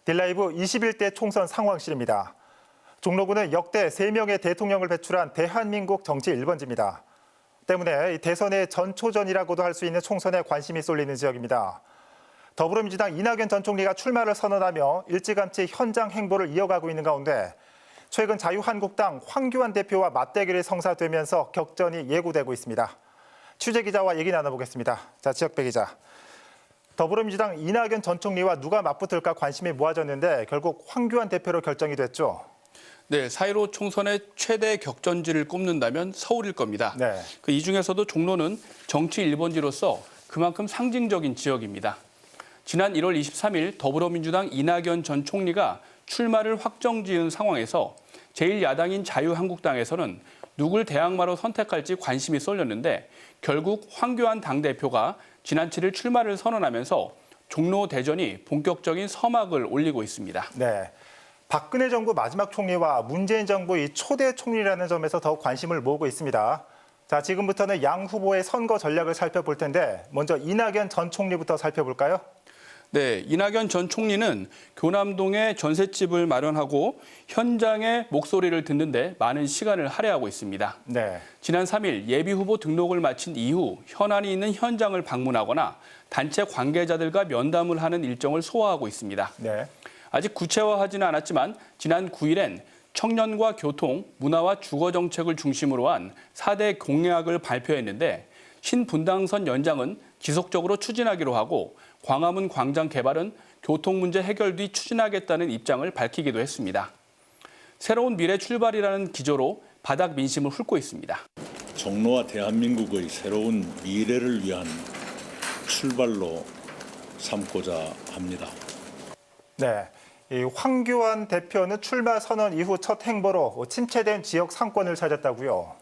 딜라이브 21대 총선 상황실입니다. 종로구는 역대 3명의 대통령을 배출한 대한민국 정치 1번지입니다. 때문에 대선의 전초전이라고도 할 수 있는 총선에 관심이 쏠리는 지역입니다. 더불어민주당 이낙연 전 총리가 출마를 선언하며 일찌감치 현장 행보를 이어가고 있는 가운데 최근 자유한국당 황교안 대표와 맞대결이 성사되면서 격전이 예고되고 있습니다. 취재기자와 얘기 나눠보겠습니다. 자, 지역배 기자. 더불어민주당 이낙연 전 총리와 누가 맞붙을까 관심이 모아졌는데 결국 황교안 대표로 결정이 됐죠. 네, 4.15 총선의 최대 격전지를 꼽는다면 서울일 겁니다. 네. 이 중에서도 종로는 정치 1번지로서 그만큼 상징적인 지역입니다. 지난 1월 23일 더불어민주당 이낙연 전 총리가 출마를 확정지은 상황에서 제1야당인 자유한국당에서는 누굴 대항마로 선택할지 관심이 쏠렸는데 결국 황교안 당대표가 지난 7일 출마를 선언하면서 종로 대전이 본격적인 서막을 올리고 있습니다. 네. 박근혜 정부 마지막 총리와 문재인 정부 이 초대 총리라는 점에서 더욱 관심을 모으고 있습니다. 자, 지금부터는 양 후보의 선거 전략을 살펴볼 텐데 먼저 이낙연 전 총리부터 살펴볼까요? 네, 이낙연 전 총리는 교남동에 전셋집을 마련하고 현장의 목소리를 듣는데 많은 시간을 할애하고 있습니다. 네. 지난 3일 예비후보 등록을 마친 이후 현안이 있는 현장을 방문하거나 단체 관계자들과 면담을 하는 일정을 소화하고 있습니다. 네. 아직 구체화하지는 않았지만 지난 9일엔 청년과 교통, 문화와 주거 정책을 중심으로 한 4대 공약을 발표했는데 신분당선 연장은 지속적으로 추진하기로 하고 광화문 광장 개발은 교통 문제 해결 뒤 추진하겠다는 입장을 밝히기도 했습니다. 새로운 미래 출발이라는 기조로 바닥 민심을 훑고 있습니다. 종로와 대한민국의 새로운 미래를 위한 출발로 삼고자 합니다. 네. 이 황교안 대표는 출마 선언 이후 첫 행보로 침체된 지역 상권을 찾았다고요.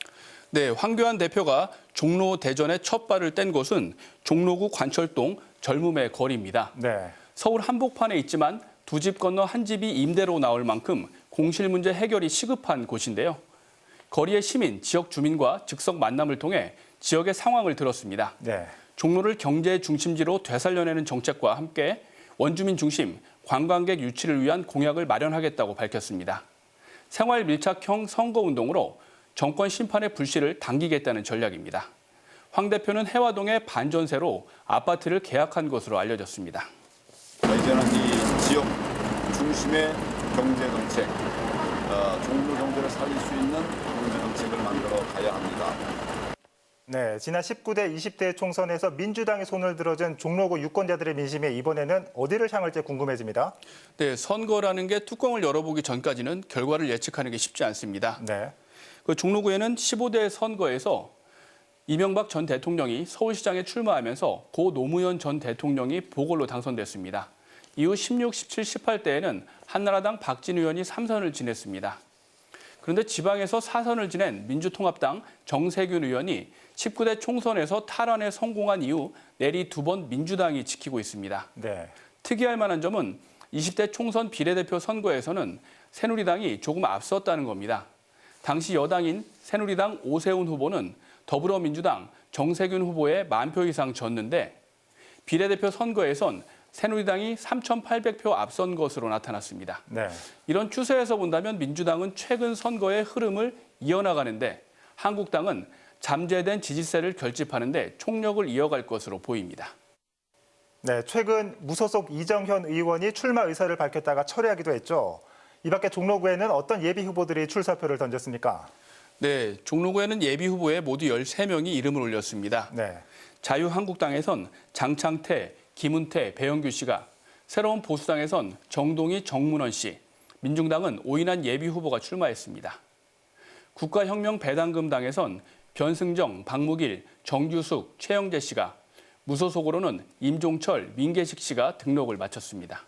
네, 황교안 대표가 종로 대전에 첫 발을 뗀 곳은 종로구 관철동 젊음의 거리입니다. 네. 서울 한복판에 있지만 두 집 건너 한 집이 임대로 나올 만큼 공실 문제 해결이 시급한 곳인데요. 거리의 시민, 지역 주민과 즉석 만남을 통해 지역의 상황을 들었습니다. 네. 종로를 경제 중심지로 되살려내는 정책과 함께 원주민 중심, 관광객 유치를 위한 공약을 마련하겠다고 밝혔습니다. 생활 밀착형 선거운동으로 정권 심판의 불씨를 당기겠다는 전략입니다. 황 대표는 해화동의 반전세로 아파트를 계약한 것으로 알려졌습니다. 이제는 이 지역 중심의 경제 정책, 종로 경제를 살릴 수 있는 경제 정책을 만들어 가야 합니다. 네, 지난 19대, 20대 총선에서 민주당의 손을 들어준 종로구 유권자들의 민심이 이번에는 어디를 향할지 궁금해집니다. 네, 선거라는 게 뚜껑을 열어보기 전까지는 결과를 예측하는 게 쉽지 않습니다. 네. 종로구에는 15대 선거에서 이명박 전 대통령이 서울시장에 출마하면서 고 노무현 전 대통령이 보궐로 당선됐습니다. 이후 16, 17, 18대에는 한나라당 박진 의원이 3선을 지냈습니다. 그런데 지방에서 4선을 지낸 민주통합당 정세균 의원이 19대 총선에서 탈환에 성공한 이후 내리 2번 민주당이 지키고 있습니다. 네. 특이할 만한 점은 20대 총선 비례대표 선거에서는 새누리당이 조금 앞섰다는 겁니다. 당시 여당인 새누리당 오세훈 후보는 더불어민주당 정세균 후보에 10,000표 이상 졌는데 비례대표 선거에선 새누리당이 3,800표 앞선 것으로 나타났습니다. 네. 이런 추세에서 본다면 민주당은 최근 선거의 흐름을 이어나가는데 한국당은 잠재된 지지세를 결집하는 데 총력을 이어갈 것으로 보입니다. 네, 최근 무소속 이정현 의원이 출마 의사를 밝혔다가 철회하기도 했죠. 이 밖에 종로구에는 어떤 예비 후보들이 출사표를 던졌습니까? 네, 종로구에는 예비 후보에 모두 13명이 이름을 올렸습니다. 네. 자유한국당에선 장창태, 김은태, 배영규 씨가, 새로운 보수당에선 정동희, 정문원 씨, 민중당은 오인환 예비 후보가 출마했습니다. 국가혁명배당금당에선 변승정, 박무길, 정규숙, 최영재 씨가, 무소속으로는 임종철, 민계식 씨가 등록을 마쳤습니다.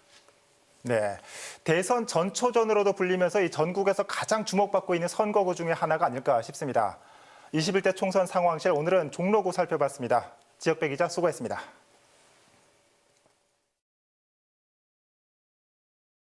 네, 대선 전초전으로도 불리면서 이 전국에서 가장 주목받고 있는 선거구 중에 하나가 아닐까 싶습니다. 21대 총선 상황실 오늘은 종로구 살펴봤습니다. 지역배 기자 수고했습니다.